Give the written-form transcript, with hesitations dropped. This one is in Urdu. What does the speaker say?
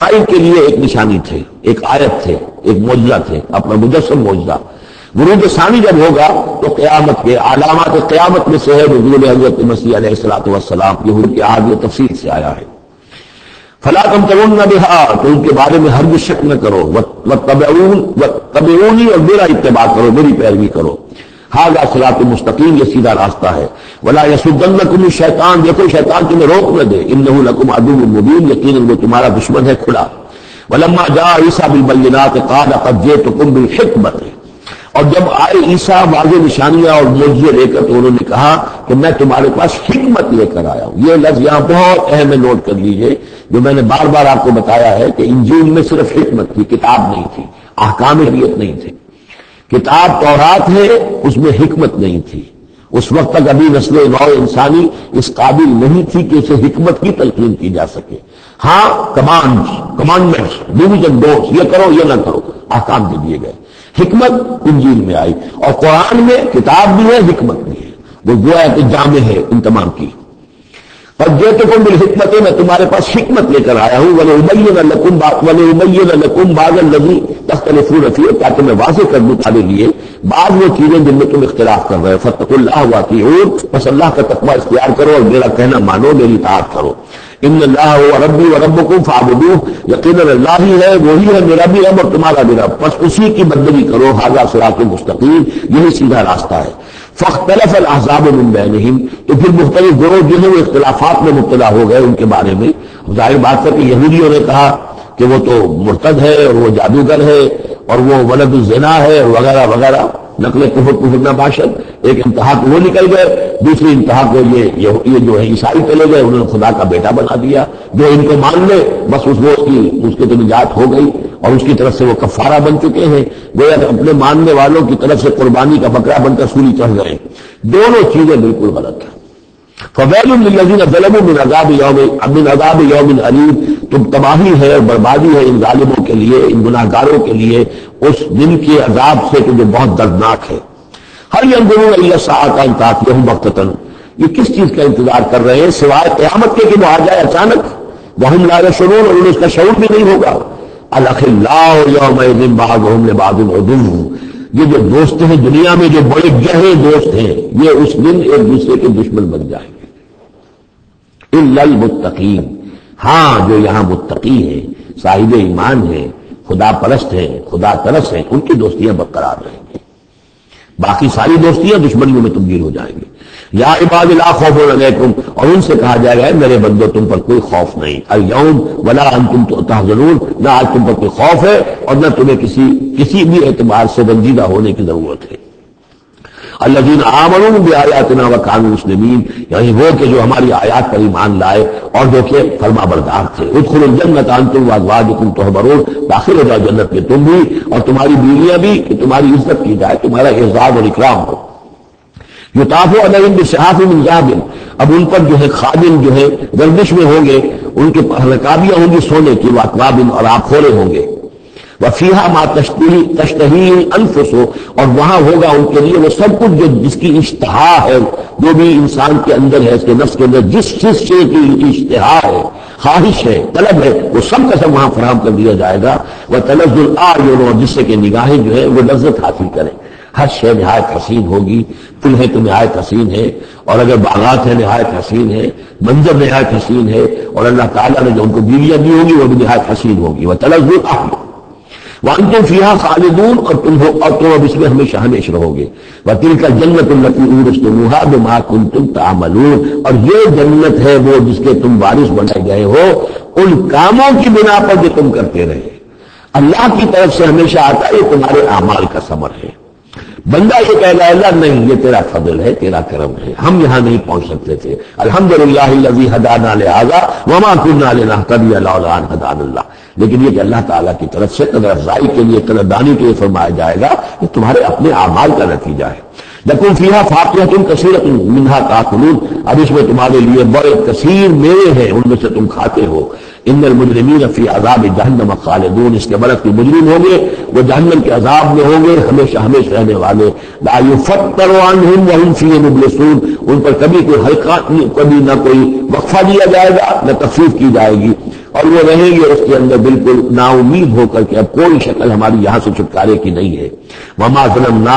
اسرائیل کے لیے ایک نشانی تھے، ایک آیت تھے، ایک معجزہ تھے، اپنا مجسم معجزہ۔ ورود ثانی جب ہوگا تو قیامت کے علامات قیامت میں سے ہے نزول حضرت مسیح علیہ الصلوۃ والسلام، یہ ان کی آج تفصیل سے آیا ہے۔ فلا تمترن بہا، تو ان کے بارے میں ہرگز شک نہ کرو، واتبعونی، اور میرا اتباع کرو، میری پیروی کرو، ھذا صراط مستقیم، یہ سیدھا راستہ ہے۔ ولا یصدنکم الشیطان، دیکھو شیطان تمہیں روک نہ دے، انہ لکم عدو مبین، یقیناً وہ تمہارا دشمن ہے کھلا۔ ولما جاء عیسیٰ بالبینات قال قد جئتکم بالحکمۃ، اور جب آئے عیسیٰ واضح نشانیاں اور معجزے لے کر تو انہوں نے کہا کہ میں تمہارے پاس حکمت لے کر آیا ہوں۔ یہ لفظ یہاں بہت اہم ہے، نوٹ کر لیجئے، جو میں نے بار بار آپ کو بتایا ہے کہ انجیل میں صرف حکمت تھی، کتاب نہیں تھی، احکام شریعت نہیں تھے۔ کتاب تورات ہے، اس میں حکمت نہیں تھی۔ اس وقت تک ابھی نسل نو انسانی اس قابل نہیں تھی کہ اسے حکمت کی تلقین کی جا سکے۔ ہاں کمانڈمنٹس، ڈوز اینڈ ڈونٹس، یہ کرو یہ نہ کرو، احکام دے دیے گئے۔ حکمت انجیل میں آئی، اور قرآن میں کتاب بھی ہے، حکمت بھی ہے، وہ گویا کہ جامع ہے ان تمام کی۔ اور جئتکم بالحکمت، میں تمہارے پاس حکمت لے کر آیا ہوں، ولأبین لکم بعض الذی تختلفون فیہ، تاکہ میں واضح کر دوں تمہارے لیے بعض وہ چیزیں جن میں تم اختلاف کر رہے ہو۔ فاتقوا اللہ واطیعون، بس اللہ کا تقوی اختیار کرو اور میرا کہنا مانو، میری اطاعت کرو۔ ان اللہ هو ربی وربکم فاعبدوہ، یقیناً اللہ ہی ہے، وہی ہے میرا بھی رب اور تمہارا بھی رب، بس اسی کی بندگی کرو، ھذا صراط مستقیم، یہی سیدھا راستہ ہے۔ فاختلف الاحزاب من بینہم، تو پھر مختلف گروہ جو ہیں وہ اختلافات میں مبتلا ہو گئے ان کے بارے میں۔ ظاہر بات ہے کہ یہودیوں نے کہا کہ وہ تو مرتد ہے اور وہ جادوگر ہے اور وہ ولد الزنا ہے وغیرہ وغیرہ، نقل کفر نہ باشد۔ ایک انتہا کو وہ نکل گئے، دوسری انتہا کو یہ جو ہے عیسائی چلے گئے، انہوں نے خدا کا بیٹا بنا دیا، جو ان کو مان لے بس اس کے تو نجات ہو گئی، اور اس کی طرف سے وہ کفارہ بن چکے ہیں، گویا کہ اپنے ماننے والوں کی طرف سے قربانی کا بکرا بن کر سولی چڑھ گئے۔ دونوں چیزیں بالکل غلط ہیں۔ فویل للذین ظلموا من عذاب یوم علیم، تم تباہی ہے اور بربادی ہے ان ظالموں کے لیے، ان گناہگاروں کے لیے اس دن کے عذاب سے کہ جو بہت دردناک ہے۔ هل ينظرون الا الساعة ان تأتيهم بغتة، یہ کس چیز کا انتظار کر رہے ہیں سوائے قیامت کے کہ وہ آ جائے اچانک؟ وهم لا يشعرون، اور انہیں اس کا شعور بھی نہیں ہوگا۔ الاخلاء يومئذ بعضهم لبعض عدو، یہ جو دوست ہیں دنیا میں جو بڑے گہرے دوست ہیں، یہ اس دن ایک دوسرے کے دشمن بن جائیں گے۔ الا المتقین، ہاں جو یہاں متقی ہیں، صاحب ایمان ہیں، خدا پرست ہیں، خدا ترس ہیں، ان کی دوستیاں برقرار رہیں گی، باقی ساری دوستیاں دشمنیوں میں تبدیل ہو جائیں گی۔ یا عباد لا خوف علیکم، اور ان سے کہا جائے گا میرے بندو تم پر کوئی خوف نہیں، اليوم ولا انتم تحزنون، نہ آج تم پر کوئی خوف ہے اور نہ تمہیں کسی بھی اعتبار سے رنجیدہ ہونے کی ضرورت ہے۔ الذین آمنوا بآیاتنا وکانوا مسلمین، یعنی وہ کہ جو ہماری آیات پر ایمان لائے اور جو کہ فرما بردار تھے۔ ادخلوا الجنۃ انتم وازواجکم تحبرون، داخل ہو جاؤ جنت میں تم بھی اور تمہاری بیویاں بھی، کہ تمہاری عزت کی جائے، تمہارا اعزاز اور اکرام ہو۔ یطاف علیہم بصحاف من ذہب، اب ان پر جو ہے خادم جو ہے گردش میں ہوں گے، ان کے رکابیاں ہوں گی سونے کی، واکواب، اور آپ کھولے ہوں گے۔ وفیہا ما تشتہی الانفس، اور وہاں ہوگا ان کے لیے وہ سب کچھ جو جس کی اشتہا ہے، جو بھی انسان کے اندر ہے، اس کے نفس کے اندر جس چیز کی اشتہا ہے، خواہش ہے، طلب ہے، وہ سب کا سب وہاں فراہم کر دیا جائے گا۔ وتلذ الاعین، اور جس سے کہ نگاہیں جو ہے وہ لذت حاصل کریں۔ ہر شے نہایت حسین ہوگی، پل ہے تو نہایت حسین ہے، اور اگر باغات ہیں نہایت حسین ہے، منظر نہایت حسین ہے، اور اللہ تعالیٰ نے جو ان کو بیویاں دی ہوں گی وہ بھی نہایت حسین ہوگی۔ وتلذ الاعین وانتم فیہا خالدون، اور تم اب اس میں ہمیشہ ہمیشہ رہو گے۔ وتلک الجنۃ التی اورثتموہا بما کنتم تعملون، اور یہ جنت ہے وہ جس کے تم وارث بنائے گئے ہو ان کاموں کی بنا پر جو تم کرتے رہے۔ اللہ کی طرف سے ہمیشہ آتا ہے یہ تمہارے اعمال کا ثمر ہے۔ بندہ یہ کہے گا اللہ نہیں، یہ تیرا فضل ہے، تیرا کرم ہے، ہم یہاں نہیں پہنچ سکتے تھے، الحمدللہ الذی ہدانا لہذا وما كنا لنہتدی لولا ان ہدانا اللہ، لیکن یہ کہ اللہ تعالیٰ کی طرف سے قدر افزائی کے لیے، قدر دانی کے لیے فرمایا جائے گا، یہ تمہارے اپنے اعمال کا نتیجہ ہے۔ لکم فیہا فاکہۃ کثیرۃ منہا تاکلون، اب اس میں تمہارے لیے بڑے کثیر میوے ہیں، ان میں سے تم کھاتے ہو۔ ان المجرمین فی عذاب جہنم خالدون، اس کے برعکس کے مجرم ہوں گے وہ جہنم کے عذاب میں ہوں گے ہمیشہ ہمیشہ رہنے والے۔ لا یفتر عنہم وہم فیہ مبلسون، ان پر کبھی کوئی حلقہ، کبھی نہ کوئی وقفہ دیا جائے گا نہ تخفیف کی جائے گی، اور وہ رہیں گے اس کے اندر بالکل نا امید ہو کر کہ اب کوئی شکل ہماری یہاں سے چھٹکارے کی نہیں ہے. وما ظلمنا